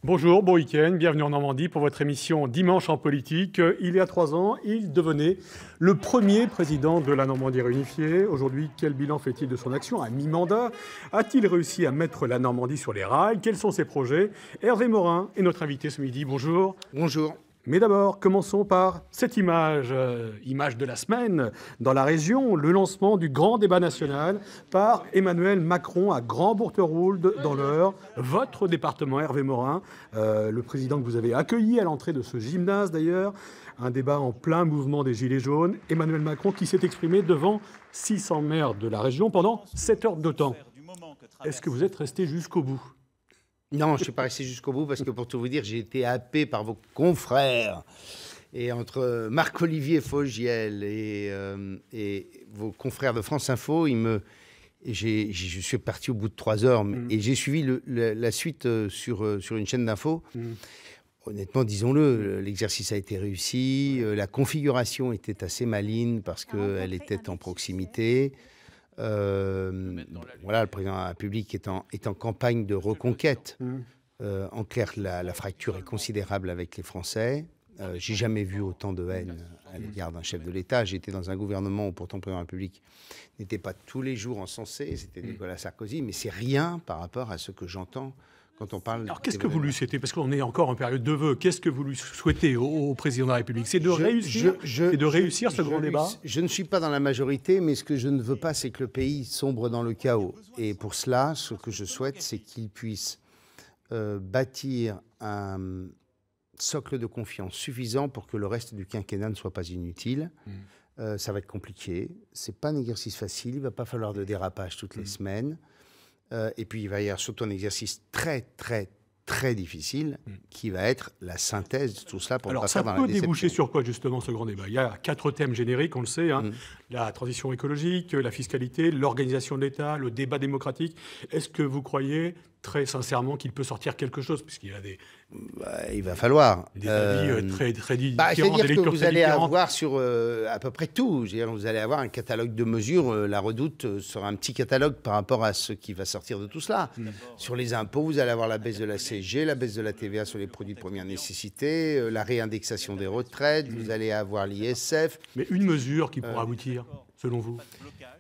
Bonjour, bon week-end, bienvenue en Normandie pour votre émission Dimanche en politique. Il y a 3 ans, il devenait le premier président de la Normandie réunifiée. Aujourd'hui, quel bilan fait-il de son action à mi-mandat? A-t-il réussi à mettre la Normandie sur les rails? Quels sont ses projets? Hervé Morin est notre invité ce midi. Bonjour. Bonjour. Mais d'abord, commençons par cette image, image de la semaine. Dans la région, le lancement du grand débat national par Emmanuel Macron à Grand-Bourteroulde dans l'Eure, votre département, Hervé Morin, le président que vous avez accueilli à l'entrée de ce gymnase d'ailleurs. Un débat en plein mouvement des Gilets jaunes. Emmanuel Macron qui s'est exprimé devant 600 maires de la région pendant 7 heures de temps. Est-ce que vous êtes resté jusqu'au bout ? Non, je ne suis pas resté jusqu'au bout parce que pour tout vous dire, j'ai été happé par vos confrères. Et entre Marc-Olivier Fogiel et vos confrères de France Info, je suis parti au bout de 3 heures et j'ai suivi la suite sur une chaîne d'infos. Honnêtement, disons-le, l'exercice a été réussi. La configuration était assez maligne parce qu'elle était en proximité. Voilà, le président de la République est en campagne de reconquête. En clair, la fracture est considérable avec les Français. J'ai jamais vu autant de haine à l'égard d'un chef de l'État. J'étais dans un gouvernement où pourtant le président de la République n'était pas tous les jours encensé. C'était Nicolas Sarkozy, mais c'est rien par rapport à ce que j'entends quand on parle. Alors qu'est-ce que vous lui souhaitez? Parce qu'on est encore en période de vœux. Qu'est-ce que vous lui souhaitez au président de la République? C'est de réussir ce grand débat? Je ne suis pas dans la majorité, mais ce que je ne veux pas, c'est que le pays sombre dans le chaos. Et pour cela, ce que je souhaite, c'est qu'il puisse bâtir un socle de confiance suffisant pour que le reste du quinquennat ne soit pas inutile. Ça va être compliqué. C'est pas un exercice facile. Il va pas falloir de dérapage toutes les semaines. Et puis, il va y avoir surtout un exercice très, très, très difficile qui va être la synthèse de tout cela pour ne pas faire dans la déception. Alors, ça peut déboucher sur quoi, justement, ce grand débat? Il y a 4 thèmes génériques, on le sait, hein. La transition écologique, la fiscalité, l'organisation de l'État, le débat démocratique. Est-ce que vous croyez très sincèrement qu'il peut sortir quelque chose? Puisqu'il y a il va falloir. Des avis très différents. C'est-à-dire que vous allez avoir sur à peu près tout. Vous allez avoir un catalogue de mesures. La Redoute sera un petit catalogue par rapport à ce qui va sortir de tout cela. Sur les impôts, vous allez avoir la baisse de la CSG, la baisse de la TVA sur les produits de première nécessité, la réindexation des retraites, vous allez avoir l'ISF. Mais une mesure qui pourra aboutir, selon vous?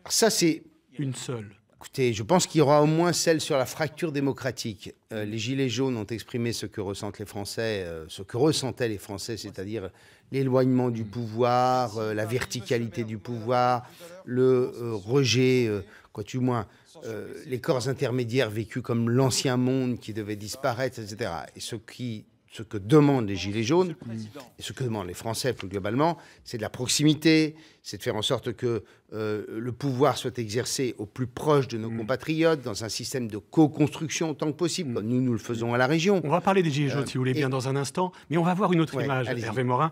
Ça, c'est une seule. Écoutez, je pense qu'il y aura au moins celle sur la fracture démocratique. Les Gilets jaunes ont exprimé ce que ressentent les Français, ce que ressentaient les Français, c'est-à-dire l'éloignement du pouvoir, la verticalité du pouvoir, le rejet, quoi du moins, les corps intermédiaires vécus comme l'ancien monde qui devait disparaître, etc. Et ce que demandent les Gilets jaunes, et ce que demandent les Français plus globalement, c'est de la proximité, c'est de faire en sorte que le pouvoir soit exercé au plus proche de nos compatriotes, dans un système de co-construction autant que possible, comme nous le faisons à la région. On va parler des Gilets jaunes, si vous voulez bien, dans un instant, mais on va voir une autre image, Hervé Morin,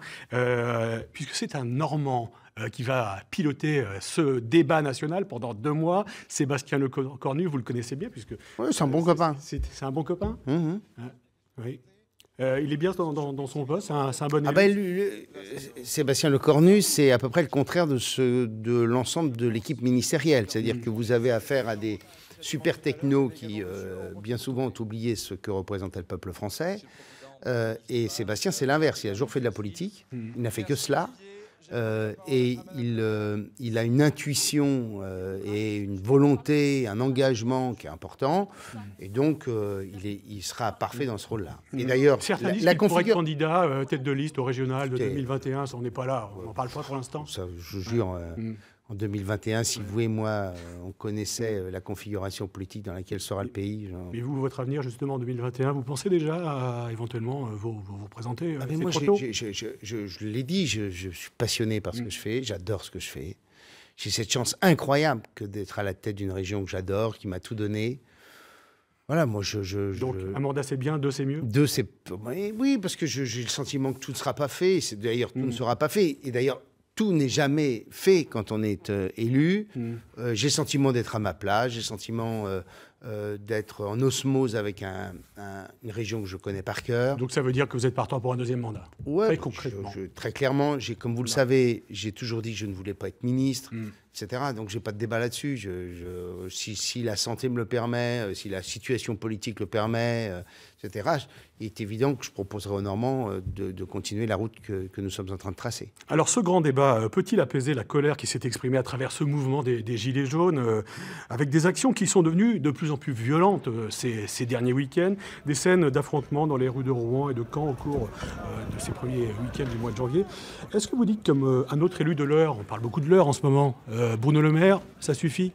puisque c'est un Normand qui va piloter ce débat national pendant 2 mois. Sébastien Lecornu, vous le connaissez bien, puisque... Oui, c'est un bon copain. C'est un bon copain. Oui. Il est bien dans son poste, c'est un bon élu. Sébastien Lecornu, c'est à peu près le contraire de l'ensemble de l'équipe ministérielle. C'est-à-dire que vous avez affaire à des super technos qui, bien souvent, ont oublié ce que représentait le peuple français. Et Sébastien, c'est l'inverse. Il a toujours fait de la politique. Il n'a fait que cela. Et il a une intuition et une volonté, un engagement qui est important. Et donc, il sera parfait dans ce rôle-là. Et d'ailleurs, certains disent qu'il pourrait être candidat tête de liste au régional de 2021. Ça, on n'est pas là. On n'en parle pas pour l'instant. Ça, je jure, en 2021, si vous et moi, on connaissait la configuration politique dans laquelle sera le pays. Mais vous, votre avenir, justement, en 2021, vous pensez déjà à éventuellement vous présenter? Mais moi, je l'ai dit, je suis passionné par ce que je fais, j'adore ce que je fais. J'ai cette chance incroyable que d'être à la tête d'une région que j'adore, qui m'a tout donné. Voilà, moi, Donc, un mandat, c'est bien, 2, c'est mieux? 2, c'est... Oui, parce que j'ai le sentiment que tout ne sera pas fait. D'ailleurs, tout ne sera pas fait. Et d'ailleurs, tout n'est jamais fait quand on est élu. J'ai le sentiment d'être à ma place, j'ai le sentiment d'être en osmose avec une région que je connais par cœur. Donc ça veut dire que vous êtes partant pour un 2e mandat? Ouais, très concrètement. Très clairement, comme vous le savez, j'ai toujours dit que je ne voulais pas être ministre. etc. Donc, je n'ai pas de débat là-dessus. Si la santé me le permet, si la situation politique le permet, etc., il est évident que je proposerai aux Normands de continuer la route que nous sommes en train de tracer. Alors, ce grand débat peut-il apaiser la colère qui s'est exprimée à travers ce mouvement des Gilets jaunes, avec des actions qui sont devenues de plus en plus violentes ces derniers week-ends, des scènes d'affrontements dans les rues de Rouen et de Caen au cours de ces premiers week-ends du mois de janvier. Est-ce que vous dites, comme un autre élu de l'Eure, on parle beaucoup de l'Eure en ce moment, Bruno Le Maire, ça suffit ?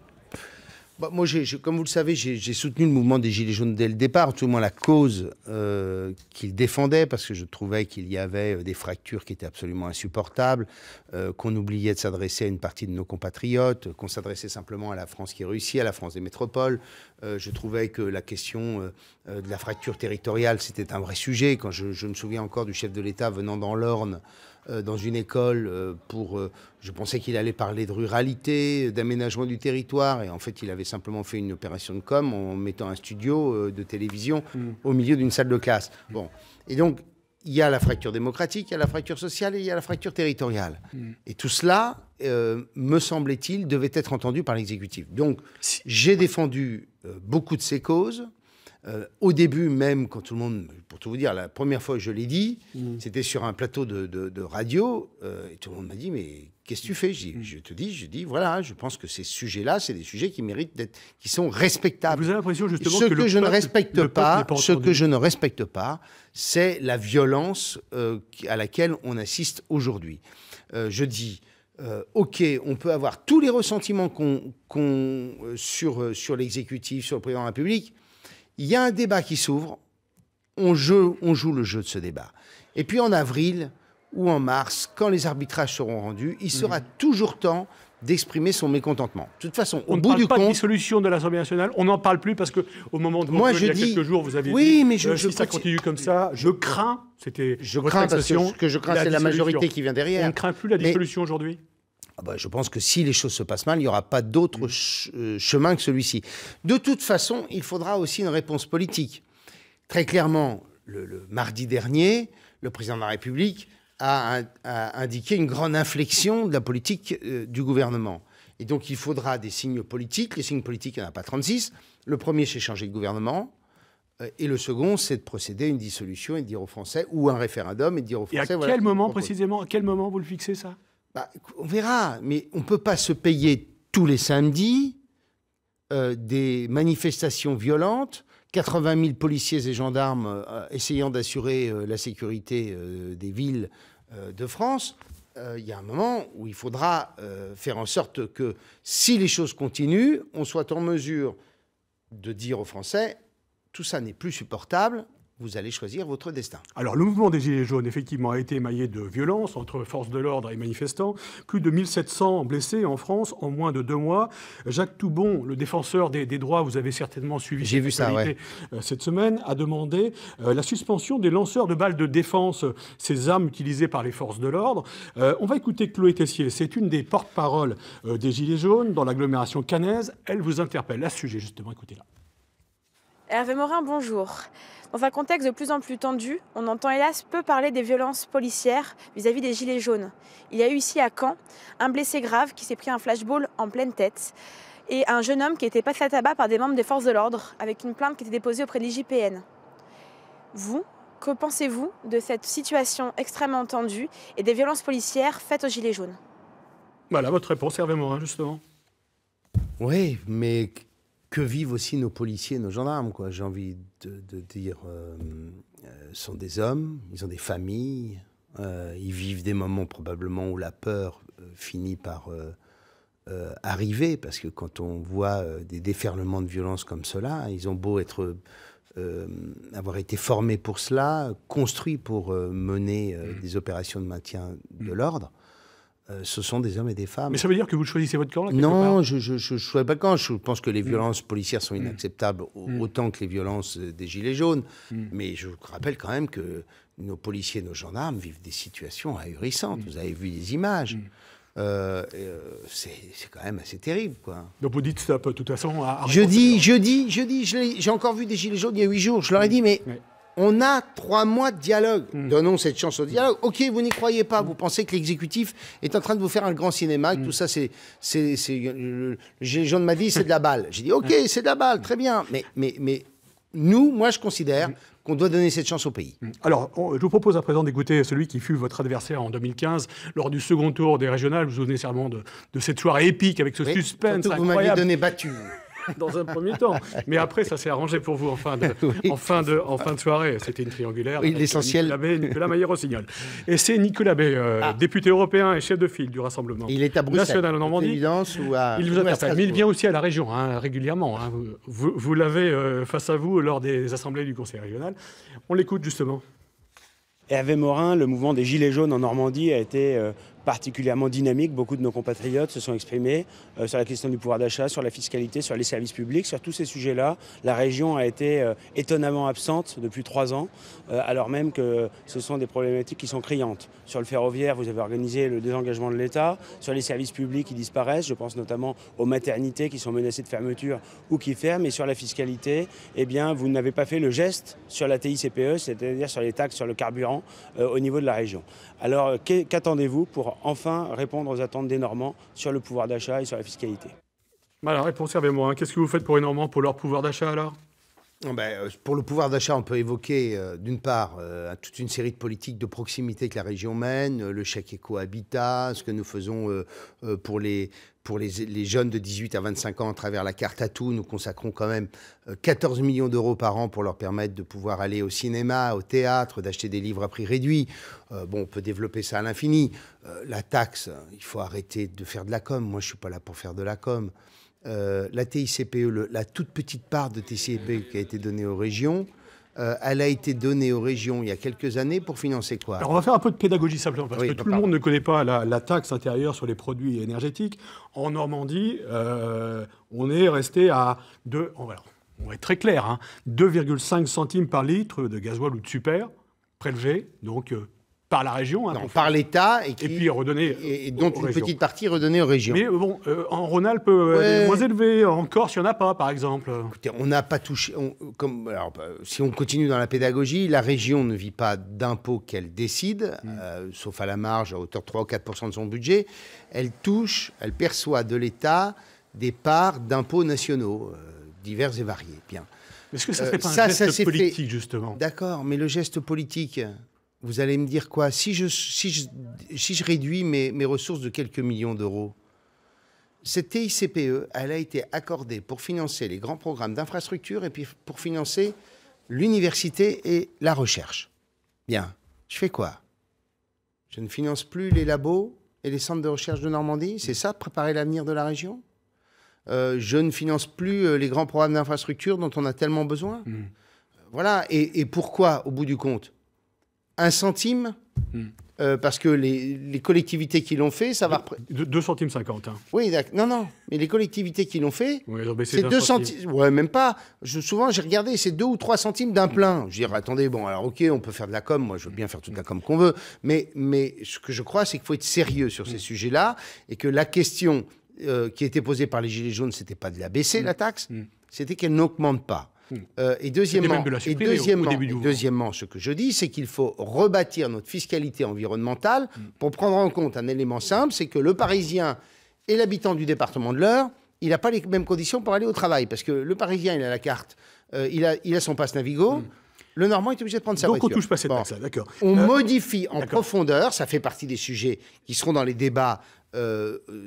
Bah, moi, comme vous le savez, j'ai soutenu le mouvement des Gilets jaunes dès le départ, tout au moins la cause qu'il défendait, parce que je trouvais qu'il y avait des fractures qui étaient absolument insupportables, qu'on oubliait de s'adresser à une partie de nos compatriotes, qu'on s'adressait simplement à la France qui réussit, à la France des métropoles. Je trouvais que la question de la fracture territoriale, c'était un vrai sujet. Quand je me souviens encore du chef de l'État venant dans l'Orne, dans une école je pensais qu'il allait parler de ruralité, d'aménagement du territoire, et en fait il avait simplement fait une opération de com en mettant un studio de télévision au milieu d'une salle de classe. Bon, et donc il y a la fracture démocratique, il y a la fracture sociale et il y a la fracture territoriale. Et tout cela, me semblait-il, devait être entendu par l'exécutif. Donc j'ai défendu beaucoup de ces causes. Au début même, quand tout le monde, pour tout vous dire, la première fois que je l'ai dit, c'était sur un plateau de radio, et tout le monde m'a dit, mais qu'est-ce que tu fais ? Je dis, voilà, je pense que ces sujets-là, c'est des sujets qui méritent qui sont respectables. Vous avez l'impression justement ce que je ne respecte pas, c'est la violence à laquelle on assiste aujourd'hui. Je dis, ok, on peut avoir tous les ressentiments sur l'exécutif, sur le président de la République. Il y a un débat qui s'ouvre, on joue le jeu de ce débat. Et puis en avril ou en mars, quand les arbitrages seront rendus, il sera toujours temps d'exprimer son mécontentement. De toute façon, au bout du compte... On ne parle pas de dissolution de l'Assemblée nationale, on n'en parle plus parce qu'au moment de votre il y a quelques jours, vous avez dit mais si ça continue comme ça, je crains, c'était votre expression, ce que je crains, c'est la majorité qui vient derrière. On ne craint plus la dissolution aujourd'hui ? Je pense que si les choses se passent mal, il n'y aura pas d'autre chemin que celui-ci. De toute façon, il faudra aussi une réponse politique. Très clairement, le mardi dernier, le président de la République a indiqué une grande inflexion de la politique du gouvernement. Et donc, il faudra des signes politiques. Les signes politiques, il n'y en a pas 36. Le premier, c'est changer de gouvernement. Et le second, c'est de procéder à une dissolution et de dire aux Français, ou un référendum, et de dire aux Français... Et à quel moment, précisément, à quel moment vous le fixez, ça ? On verra, mais on ne peut pas se payer tous les samedis des manifestations violentes, 80 000 policiers et gendarmes essayant d'assurer la sécurité des villes de France. Il y a un moment où il faudra faire en sorte que, si les choses continuent, on soit en mesure de dire aux Français, tout ça n'est plus supportable, vous allez choisir votre destin. Alors, le mouvement des Gilets jaunes, effectivement, a été émaillé de violences entre forces de l'ordre et manifestants. Plus de 1700 blessés en France en moins de 2 mois. Jacques Toubon, le défenseur des droits, vous avez certainement suivi cette semaine, a demandé la suspension des lanceurs de balles de défense, ces armes utilisées par les forces de l'ordre. On va écouter Chloé Tessier. C'est une des porte-paroles des Gilets jaunes dans l'agglomération caennaise. Elle vous interpelle à ce sujet, justement. Écoutez-la. Hervé Morin, bonjour. Dans un contexte de plus en plus tendu, on entend hélas peu parler des violences policières vis-à-vis des Gilets jaunes. Il y a eu ici à Caen un blessé grave qui s'est pris un flashball en pleine tête et un jeune homme qui a été passé à tabac par des membres des forces de l'ordre avec une plainte qui était déposée auprès de l'IJPN. Vous, que pensez-vous de cette situation extrêmement tendue et des violences policières faites aux Gilets jaunes ? Voilà votre réponse, Hervé Morin, justement. Oui, mais... que vivent aussi nos policiers, nos gendarmes, quoi. J'ai envie de dire, sont des hommes, ils ont des familles, ils vivent des moments probablement où la peur finit par arriver, parce que quand on voit des déferlements de violence comme cela, ils ont beau avoir été formés pour cela, construits pour mener des opérations de maintien de l'ordre. Ce sont des hommes et des femmes. Mais ça veut dire que vous choisissez votre camp, là, Non, je ne choisis pas de camp. Je pense que les violences policières sont inacceptables autant que les violences des Gilets jaunes. Mais je vous rappelle quand même que nos policiers et nos gendarmes vivent des situations ahurissantes. Vous avez vu les images. C'est quand même assez terrible, quoi. Donc vous dites stop, de toute façon... J'ai encore vu des Gilets jaunes il y a 8 jours. Je leur ai dit, mais On a 3 mois de dialogue. Donnons cette chance au dialogue. OK, vous n'y croyez pas. Vous pensez que l'exécutif est en train de vous faire un grand cinéma, que tout ça, le Gilet jaune m'a dit, c'est de la balle. J'ai dit, OK, c'est de la balle, très bien. Mais moi, je considère qu'on doit donner cette chance au pays. Alors, je vous propose à présent d'écouter celui qui fut votre adversaire en 2015, lors du second tour des régionales. Vous vous souvenez sûrement de cette soirée épique avec ce suspense surtout que vous incroyable. m'aviez donné battu. Dans un premier temps. Mais après, ça s'est arrangé pour vous en fin de soirée. C'était une triangulaire. Oui, l'essentiel. Nicolas Bay, Nicolas Maillé-Rossignol. Et c'est Nicolas Bay, député européen et chef de file du Rassemblement Il est à Bruxelles. national en Normandie. Évidence, Il vous interpelle. Mais il vient aussi à la région, régulièrement. Vous l'avez face à vous lors des assemblées du Conseil régional. On l'écoute justement. Hervé Morin, le mouvement des Gilets jaunes en Normandie a été particulièrement dynamique. Beaucoup de nos compatriotes se sont exprimés sur la question du pouvoir d'achat, sur la fiscalité, sur les services publics. Sur tous ces sujets-là, la région a été étonnamment absente depuis 3 ans, alors même que ce sont des problématiques qui sont criantes. Sur le ferroviaire, vous avez organisé le désengagement de l'État. Sur les services publics qui disparaissent, je pense notamment aux maternités qui sont menacées de fermeture ou qui ferment. Et sur la fiscalité, eh bien, vous n'avez pas fait le geste sur la TICPE, c'est-à-dire sur les taxes sur le carburant au niveau de la région. Alors, qu'attendez-vous pour enfin répondre aux attentes des Normands sur le pouvoir d'achat et sur la fiscalité? Voilà, réponse Hervé Morin. Qu'est-ce que vous faites pour les Normands, pour leur pouvoir d'achat alors? Pour le pouvoir d'achat, on peut évoquer d'une part toute une série de politiques de proximité que la région mène, le chèque éco-habitat, ce que nous faisons pour les jeunes de 18 à 25 ans à travers la carte à tout. Nous consacrons quand même 14 millions d'euros par an pour leur permettre de pouvoir aller au cinéma, au théâtre, d'acheter des livres à prix réduit. On peut développer ça à l'infini. La taxe, il faut arrêter de faire de la com. Moi, je ne suis pas là pour faire de la com. La TICPE, la toute petite part de TICPE qui a été donnée aux régions, elle a été donnée aux régions il y a quelques années pour financer quoi? Alors on va faire un peu de pédagogie simplement, parce que tout le monde ne connaît pas la taxe intérieure sur les produits énergétiques. En Normandie, on est resté à on va être très clair, 2,5 centimes par litre de gasoil ou de super prélevé, donc par la région. Non, par l'État, et puis redonné et dont une petite partie redonnée aux régions. Mais bon, en Rhône-Alpes, elle est moins élevée. En Corse, il n'y en a pas, par exemple. Écoutez, on n'a pas touché... si on continue dans la pédagogie, la région ne vit pas d'impôts qu'elle décide, sauf à la marge, à hauteur de 3 ou 4% de son budget. Elle perçoit de l'État des parts d'impôts nationaux, divers et variés. Bien. Est-ce que ça ne serait pas un geste politique, justement? D'accord, mais le geste politique... Vous allez me dire quoi? Si je réduis mes ressources de quelques millions d'euros, cette TICPE, elle a été accordée pour financer les grands programmes d'infrastructure et puis pour financer l'université et la recherche. Bien, je fais quoi? Je ne finance plus les labos et les centres de recherche de Normandie? C'est ça, préparer l'avenir de la région? Je ne finance plus les grands programmes d'infrastructure dont on a tellement besoin? Voilà, et pourquoi, au bout du compte? 1 centime, parce que les collectivités qui l'ont fait, ça va... 2 centimes 50. Oui, non, mais les collectivités qui l'ont fait, c'est 2 centimes. Ouais, même pas. Souvent, j'ai regardé, c'est 2 ou 3 centimes d'un plein. Je veux dire, attendez, bon, alors ok, on peut faire de la com, moi je veux bien faire toute la com qu'on veut, mais ce que je crois, c'est qu'il faut être sérieux sur ces sujets-là, et que la question qui était posée par les Gilets jaunes, c'était pas de la baisser, la taxe, c'était qu'elle n'augmente pas. Et deuxièmement, ce que je dis, c'est qu'il faut rebâtir notre fiscalité environnementale pour prendre en compte un élément simple, c'est que le Parisien et l'habitant du département de l'Eure, il n'a pas les mêmes conditions pour aller au travail. Parce que le Parisien, il a la carte, il a son passe Navigo. Le Normand est obligé de prendre sa voiture. Donc on touche pas cette taxe, d'accord. On modifie en profondeur, ça fait partie des sujets qui seront dans les débats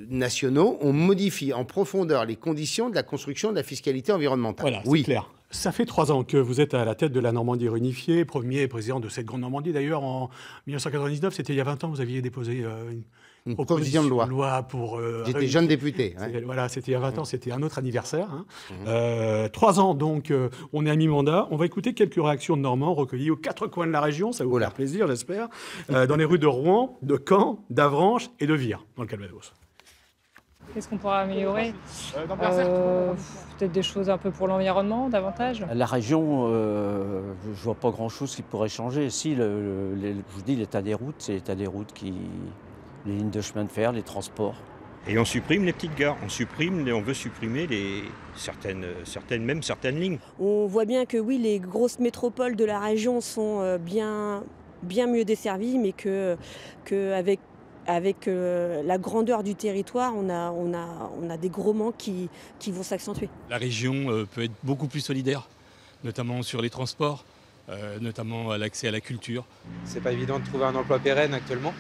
nationaux, on modifie en profondeur les conditions de la construction de la fiscalité environnementale. Voilà, c'est clair. Ça fait 3 ans que vous êtes à la tête de la Normandie réunifiée, premier président de cette grande Normandie. D'ailleurs, en 1999, c'était il y a 20 ans, vous aviez déposé une proposition de loi pour... J'étais jeune député. Voilà, c'était il y a 20 ans, c'était un autre anniversaire. 3 ans, donc, on est à mi-mandat. On va écouter quelques réactions de Normands recueillies aux 4 coins de la région, ça va vous faire plaisir, j'espère, dans les rues de Rouen, de Caen, d'Avranches et de Vire, dans le Calvados. Qu'est-ce qu'on pourra améliorer? Peut-être des choses un peu pour l'environnement, davantage. La région, je ne vois pas grand-chose qui pourrait changer. Si, je vous dis, l'état des routes, c'est l'état des routes les lignes de chemin de fer, les transports. Et on supprime les petites gares, on veut supprimer certaines lignes. On voit bien que oui, les grosses métropoles de la région sont bien mieux desservies, mais qu'avec la grandeur du territoire, on a des gros manques qui vont s'accentuer. La région peut être beaucoup plus solidaire, notamment sur les transports, notamment à l'accès à la culture. C'est pas évident de trouver un emploi pérenne actuellement.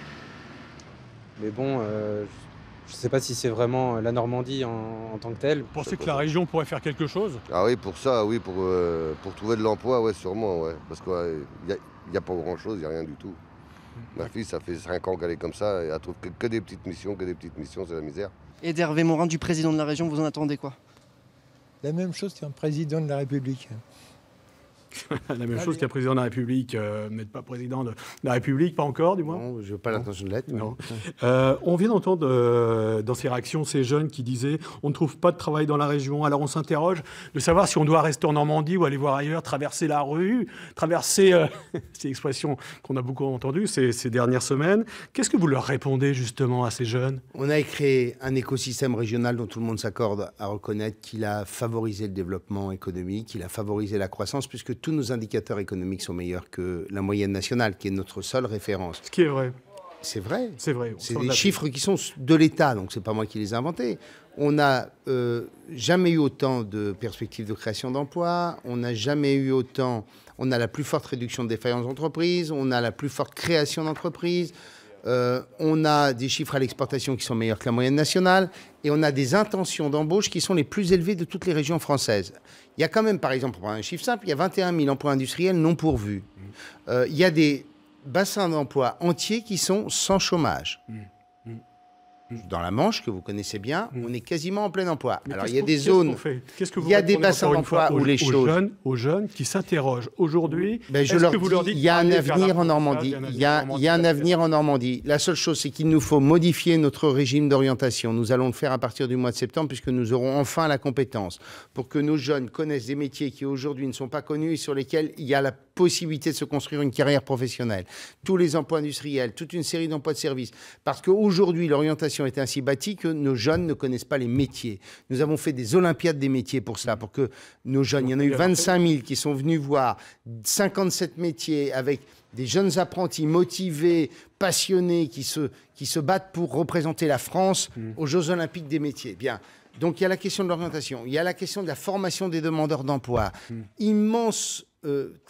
Mais bon, je ne sais pas si c'est vraiment la Normandie en tant que telle. Vous pensez que la région pourrait faire quelque chose? Ah oui, pour ça, oui, pour trouver de l'emploi, ouais, sûrement, ouais. Parce qu'il n'y a pas grand-chose, il n'y a rien du tout. Ma fille, ça fait 5 ans qu'elle est comme ça, et elle trouve que des petites missions, c'est la misère. Et d'Hervé Morin, du président de la région, vous en attendez quoi? La même chose qu'un président de la République. La même chose qu'un président de la République, mais pas président de la République, pas encore, du moins. Non, je n'ai pas l'intention de l'être. Non. On vient d'entendre dans ces réactions ces jeunes qui disaient on ne trouve pas de travail dans la région. Alors on s'interroge de savoir si on doit rester en Normandie ou aller voir ailleurs, traverser la rue, traverser ces expressions qu'on a beaucoup entendues ces dernières semaines. Qu'est-ce que vous leur répondez justement à ces jeunes? On a créé un écosystème régional dont tout le monde s'accorde à reconnaître qu'il a favorisé le développement économique, qu'il a favorisé la croissance, puisque tous nos indicateurs économiques sont meilleurs que la moyenne nationale, qui est notre seule référence. Ce qui est vrai. C'est vrai. C'est vrai. C'est des chiffres qui sont de l'État, donc c'est pas moi qui les ai inventés. On n'a jamais eu autant de perspectives de création d'emplois, on n'a jamais eu autant... On a la plus forte réduction de défaillances d'entreprises, on a la plus forte création d'entreprises, on a des chiffres à l'exportation qui sont meilleurs que la moyenne nationale, et on a des intentions d'embauche qui sont les plus élevées de toutes les régions françaises. Il y a quand même, par exemple, pour prendre un chiffre simple, il y a 21 000 emplois industriels non pourvus. Il y a des bassins d'emploi entiers qui sont sans chômage. Dans la Manche, que vous connaissez bien, on est quasiment en plein emploi. Mais alors, il y a des zones, il il y a des bassins d'emploi où les choses... Aux jeunes qui s'interrogent aujourd'hui, je leur dis, il y a un avenir en Normandie. Il y a un avenir en Normandie. La seule chose, c'est qu'il nous faut modifier notre régime d'orientation. Nous allons le faire à partir du mois de septembre, puisque nous aurons enfin la compétence pour que nos jeunes connaissent des métiers qui aujourd'hui ne sont pas connus et sur lesquels il y a la possibilité de se construire une carrière professionnelle. Tous les emplois industriels, toute une série d'emplois de services. Parce qu'aujourd'hui, l'orientation est ainsi bâtie que nos jeunes ne connaissent pas les métiers. Nous avons fait des Olympiades des métiers pour cela, pour que nos jeunes, il y en a eu 25 000 qui sont venus voir 57 métiers avec des jeunes apprentis motivés, passionnés, qui se battent pour représenter la France aux Jeux Olympiques des métiers. Bien. Donc il y a la question de l'orientation, il y a la question de la formation des demandeurs d'emploi. Immense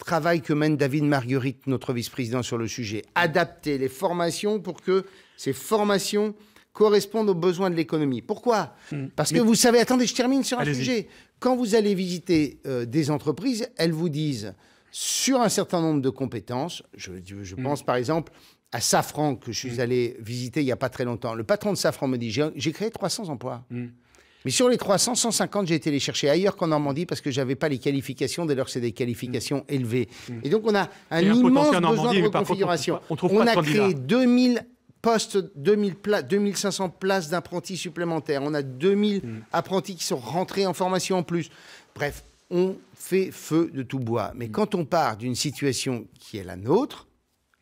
travail que mène David Marguerite, notre vice-président, sur le sujet. Adapter les formations pour que ces formations correspondent aux besoins de l'économie. Pourquoi? Parce que vous savez, attendez, je termine sur un sujet. Quand vous allez visiter des entreprises, elles vous disent, sur un certain nombre de compétences, je pense par exemple à Safran, que je suis allé visiter il n'y a pas très longtemps. Le patron de Safran me dit, j'ai créé 300 emplois. Mais sur les 300, 150, j'ai été les chercher ailleurs qu'en Normandie parce que je n'avais pas les qualifications, dès lors que c'est des qualifications élevées. Et donc, on a un immense besoin de reconfiguration. On a créé 2000 postes, 2500 places d'apprentis supplémentaires. On a 2000 apprentis qui sont rentrés en formation en plus. Bref, on fait feu de tout bois. Mais quand on part d'une situation qui est la nôtre,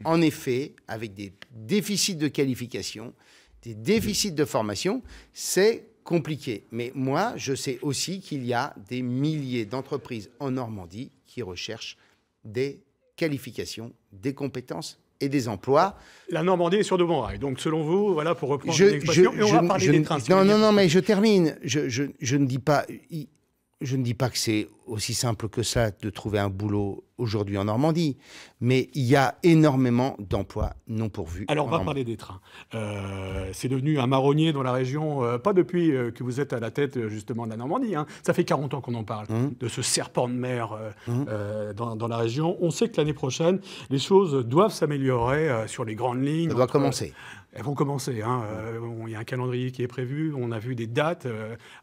en effet, avec des déficits de qualification, des déficits de formation, c'est compliqué. Mais moi, je sais aussi qu'il y a des milliers d'entreprises en Normandie qui recherchent des qualifications, des compétences et des emplois. La Normandie est sur de bons rails. Donc, selon vous, voilà, pour reprendre l'expression, on va parler des trains. Non, mais je termine. Je ne dis pas... Je ne dis pas que c'est aussi simple que ça de trouver un boulot aujourd'hui en Normandie, mais il y a énormément d'emplois non pourvus. Alors, on va parler des trains. C'est devenu un marronnier dans la région, pas depuis que vous êtes à la tête justement de la Normandie. Ça fait 40 ans qu'on en parle, de ce serpent de mer dans la région. On sait que l'année prochaine, les choses doivent s'améliorer sur les grandes lignes. Ça doit commencer. Elles vont commencer. Il y a un calendrier qui est prévu. On a vu des dates,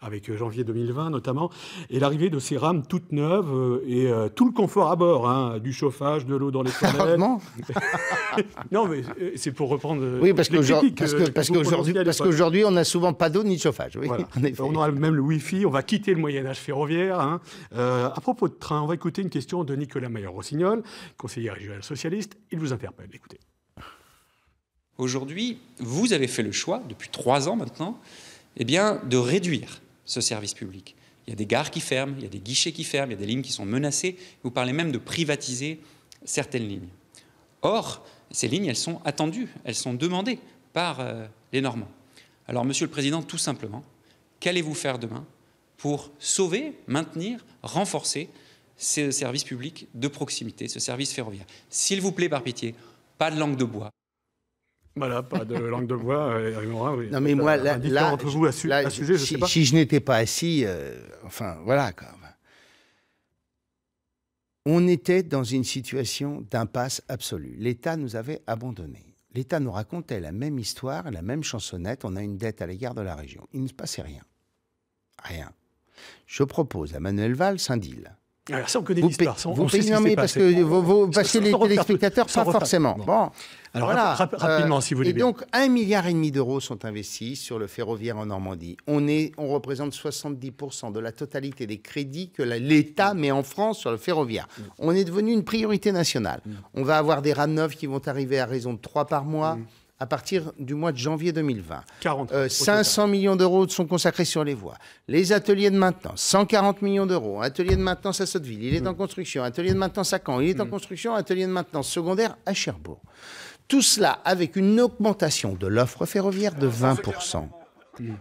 avec janvier 2020 notamment. Et l'arrivée de ces rames toutes neuves et tout le confort à bord, du chauffage, de l'eau dans les toilettes. Non, mais c'est pour reprendre. Oui, parce qu'aujourd'hui, on n'a souvent pas d'eau ni de chauffage. Oui, voilà. On aura même le Wi-Fi. On va quitter le Moyen-Âge ferroviaire. À propos de train, on va écouter une question de Nicolas Mayer-Rossignol, conseiller régional socialiste. Il vous interpelle. Écoutez. Aujourd'hui, vous avez fait le choix, depuis 3 ans maintenant, eh bien, de réduire ce service public. Il y a des gares qui ferment, il y a des guichets qui ferment, il y a des lignes qui sont menacées. Vous parlez même de privatiser certaines lignes. Or, ces lignes, elles sont attendues, elles sont demandées par les Normands. Alors, Monsieur le Président, tout simplement, qu'allez-vous faire demain pour sauver, maintenir, renforcer ce service public de proximité, ce service ferroviaire? S'il vous plaît, par pitié, pas de langue de bois. Voilà, pas de langue de bois. Oui. Non, mais moi, là, entre vous à sujet, je sais pas. Si je n'étais pas assis, enfin, voilà, quoi. On était dans une situation d'impasse absolue. L'État nous avait abandonnés. L'État nous racontait la même histoire, la même chansonnette. On a une dette à l'égard de la région. Il ne se passait rien. Rien. Je propose à Manuel Valls un deal. Alors ça, on connaît l'histoire. Vous payez, non, mais parce que les téléspectateurs, pas forcément. Bon. Alors, voilà. Rapidement, si vous voulez. Et donc, 1,5 milliard d'euros sont investis sur le ferroviaire en Normandie. On représente 70% de la totalité des crédits que l'État met en France sur le ferroviaire. On est devenu une priorité nationale. On va avoir des rames neuves qui vont arriver à raison de 3 par mois. À partir du mois de janvier 2020. 500 millions d'euros sont consacrés sur les voies. Les ateliers de maintenance, 140 millions d'euros. Atelier de maintenance à Sotteville, il est en construction. Atelier de maintenance à Caen, il est en construction. Atelier de maintenance secondaire à Cherbourg. Tout cela avec une augmentation de l'offre ferroviaire de 20%.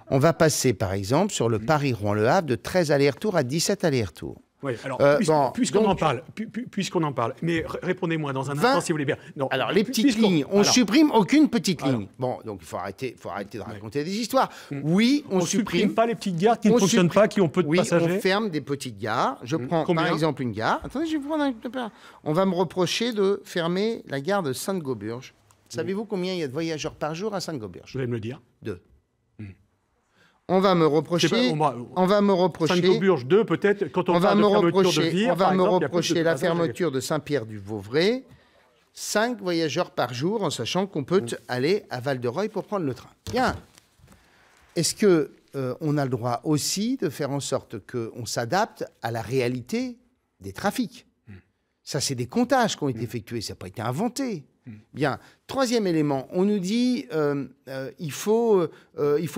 On va passer, par exemple, sur le Paris-Rouen-Le Havre, de 13 allers-retours à 17 allers-retours. Oui, alors, puisqu'on en parle, mais répondez-moi dans un instant, si vous voulez bien. Non, alors, les petites lignes, on supprime aucune petite ligne. Bon, donc il faut arrêter de raconter des histoires. Oui, on supprime pas les petites gares qui ne fonctionnent pas, qui ont peu de passagers. Oui, on ferme des petites gares. Je prends par exemple une gare. Attendez, je vais prendre un... On va me reprocher de fermer la gare de Sainte-Gauburge. Savez-vous combien il y a de voyageurs par jour à Sainte-Gauburge? Vous allez me le dire. 2. On va me reprocher. Sainte-Gauburge 2, peut-être, quand on parle de fermeture de Vire, on va me reprocher la fermeture de Saint-Pierre-du-Vauvray. 5 voyageurs par jour, en sachant qu'on peut aller à Val-de-Reuil pour prendre le train. Bien. Est-ce qu'on a le droit aussi de faire en sorte qu'on s'adapte à la réalité des trafics? Ça, c'est des comptages qui ont été effectués, ça n'a pas été inventé. Bien. Troisième élément, on nous dit il faut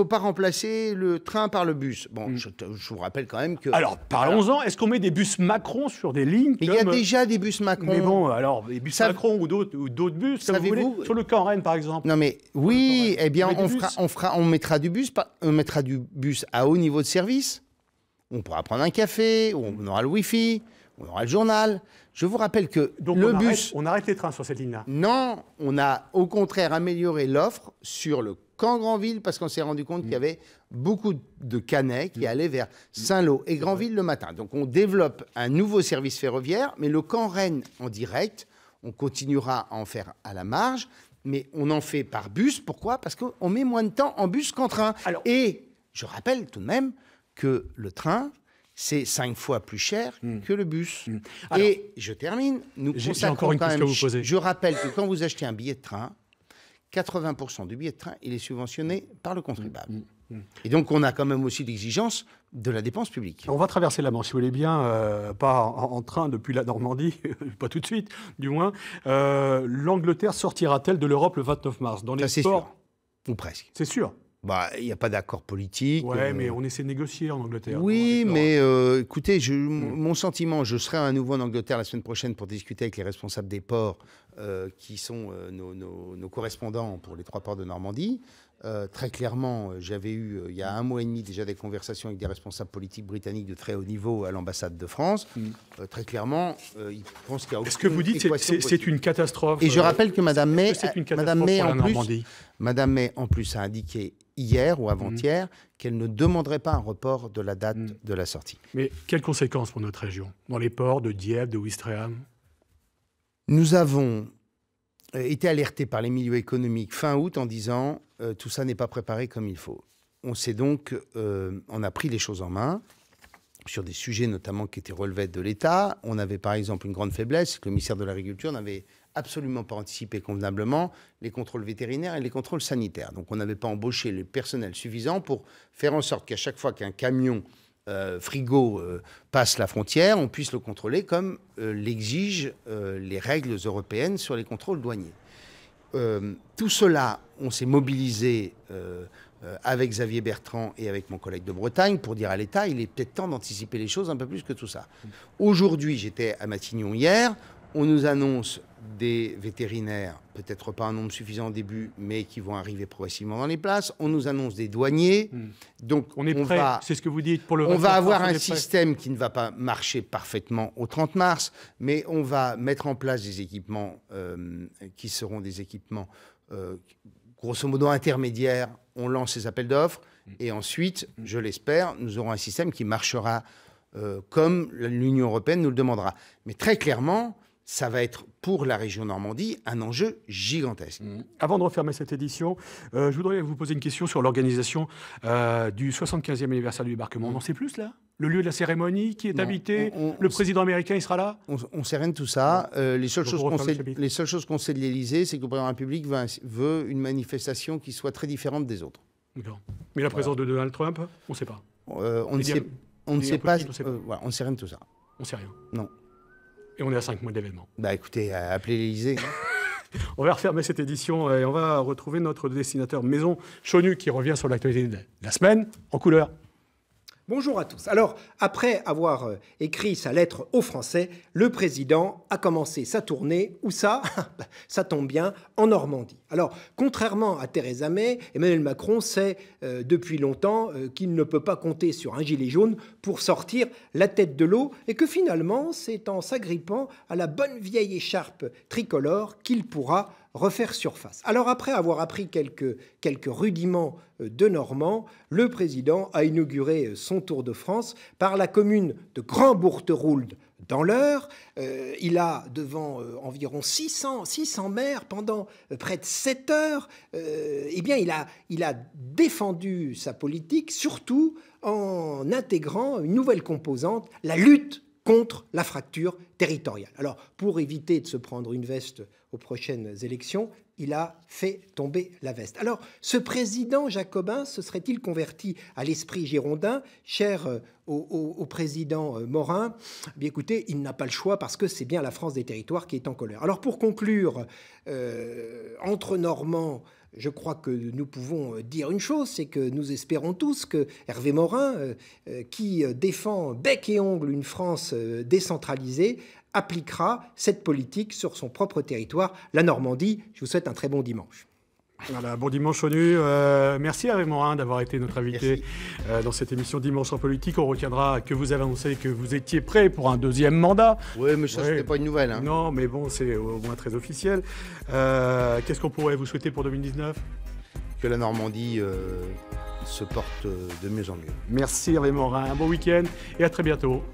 pas remplacer le train par le bus. Bon, je vous rappelle quand même que... Alors, parlons-en. Est-ce qu'on met des bus Macron sur des lignes Il y a déjà des bus Macron. Mais bon, alors, des bus Macron ou d'autres bus, comme vous voulez, sur le Camp Rennes, par exemple. Non, mais oui, eh bien, on mettra du bus à haut niveau de service. On pourra prendre un café, on aura le Wi-Fi, on aura le journal. Je vous rappelle que donc le bus... On arrête les trains sur cette ligne-là. Non, on a au contraire amélioré l'offre sur le Caen Granville parce qu'on s'est rendu compte qu'il y avait beaucoup de Canets qui allaient vers Saint-Lô et Granville le matin. Donc on développe un nouveau service ferroviaire, mais le Caen Rennes en direct, on continuera à en faire à la marge, mais on en fait par bus. Pourquoi? Parce qu'on met moins de temps en bus qu'en train. Alors, et je rappelle tout de même que le train... c'est 5 fois plus cher que le bus. Alors, et je termine. J'ai encore une question à vous poser. Je rappelle que quand vous achetez un billet de train, 80% du billet de train, il est subventionné par le contribuable. Et donc, on a quand même aussi l'exigence de la dépense publique. On va traverser la Manche, si vous voulez bien, pas en train depuis la Normandie, pas tout de suite, du moins. L'Angleterre sortira-t-elle de l'Europe le 29 mars? Dans les sports, ou presque. C'est sûr. Bah, il n'y a pas d'accord politique. Oui, mais on essaie de négocier en Angleterre. Oui, mais écoutez, mon sentiment, je serai à nouveau en Angleterre la semaine prochaine pour discuter avec les responsables des ports qui sont nos correspondants pour les 3 ports de Normandie. Très clairement, j'avais eu, il y a 1 mois et demi déjà des conversations avec des responsables politiques britanniques de très haut niveau à l'ambassade de France. Très clairement, ils pensent qu'il y a aucune... Est-ce que vous dites que c'est une catastrophe? Et je rappelle que Madame May, en plus, a indiqué hier ou avant-hier qu'elle ne demanderait pas un report de la date de la sortie. Mais quelles conséquences pour notre région, dans les ports de Dieppe, de Ouistreham? Nous avons été alertés par les milieux économiques fin août en disant tout ça n'est pas préparé comme il faut. On s'est donc, on a pris les choses en main sur des sujets notamment qui étaient relevés de l'État. On avait par exemple une grande faiblesse, que le ministère de l'Agriculture n'avait absolument pas anticipé convenablement les contrôles vétérinaires et les contrôles sanitaires. Donc on n'avait pas embauché le personnel suffisant pour faire en sorte qu'à chaque fois qu'un camion frigo passe la frontière, on puisse le contrôler comme l'exigent les règles européennes sur les contrôles douaniers. tout cela, on s'est mobilisé avec Xavier Bertrand et avec mon collègue de Bretagne pour dire à l'État, il est peut-être temps d'anticiper les choses un peu plus que tout ça. Aujourd'hui, j'étais à Matignon hier, on nous annonce des vétérinaires, peut-être pas un nombre suffisant au début, mais qui vont arriver progressivement dans les places. On nous annonce des douaniers. Donc on est prêt, c'est ce que vous dites pour le. On va avoir un système qui ne va pas marcher parfaitement au 30 mars, mais on va mettre en place des équipements qui seront des équipements grosso modo intermédiaires. On lance les appels d'offres et ensuite, je l'espère, nous aurons un système qui marchera comme l'Union européenne nous le demandera. Mais très clairement, ça va être pour la région Normandie un enjeu gigantesque. Avant de refermer cette édition, je voudrais vous poser une question sur l'organisation du 75e anniversaire du débarquement. On en sait plus là ? Le lieu de la cérémonie, qui est habité, le président américain, il sera là ? On ne sait rien de tout ça. Les seules choses qu'on sait de l'Élysée, c'est que le président de la République veut une manifestation qui soit très différente des autres. D'accord. Mais la présence de Donald Trump, on ne sait pas. On ne sait pas. On ne sait rien de tout ça. On ne sait rien. Non. Et on est à 5 mois d'événement. Bah écoutez, appelez l'Élysée. On va refermer cette édition et on va retrouver notre dessinateur Maison Chonu qui revient sur l'actualité de la semaine en couleur. Bonjour à tous. Alors, après avoir écrit sa lettre aux Français, le président a commencé sa tournée, où ça tombe bien, en Normandie. Alors, contrairement à Theresa May, Emmanuel Macron sait depuis longtemps qu'il ne peut pas compter sur un gilet jaune pour sortir la tête de l'eau et que finalement, c'est en s'agrippant à la bonne vieille écharpe tricolore qu'il pourra refaire surface. Alors après avoir appris quelques rudiments de normand, le président a inauguré son Tour de France par la commune de Grand-Bourteroulde dans l'Eure. Il a devant environ 600 maires pendant près de 7 heures. Eh bien, il a défendu sa politique, surtout en intégrant une nouvelle composante, la lutte contre la fracture territoriale. Alors, pour éviter de se prendre une veste aux prochaines élections, il a fait tomber la veste. Alors, ce président jacobin se serait-il converti à l'esprit girondin, cher au président Morin ? Bien écoutez, il n'a pas le choix parce que c'est bien la France des territoires qui est en colère. Alors, pour conclure, entre Normands, je crois que nous pouvons dire une chose, c'est que nous espérons tous que Hervé Morin, qui défend bec et ongle une France décentralisée, appliquera cette politique sur son propre territoire, la Normandie. Je vous souhaite un très bon dimanche. Voilà, bon dimanche Chonu. Merci Hervé Morin d'avoir été notre invité dans cette émission Dimanche en politique. On retiendra que vous avez annoncé que vous étiez prêt pour un deuxième mandat. Oui, mais ça, c'était pas une nouvelle. Hein. Non, mais bon, c'est au moins très officiel. Qu'est-ce qu'on pourrait vous souhaiter pour 2019 ? Que la Normandie se porte de mieux en mieux. Merci Hervé Morin. Un bon week-end et à très bientôt.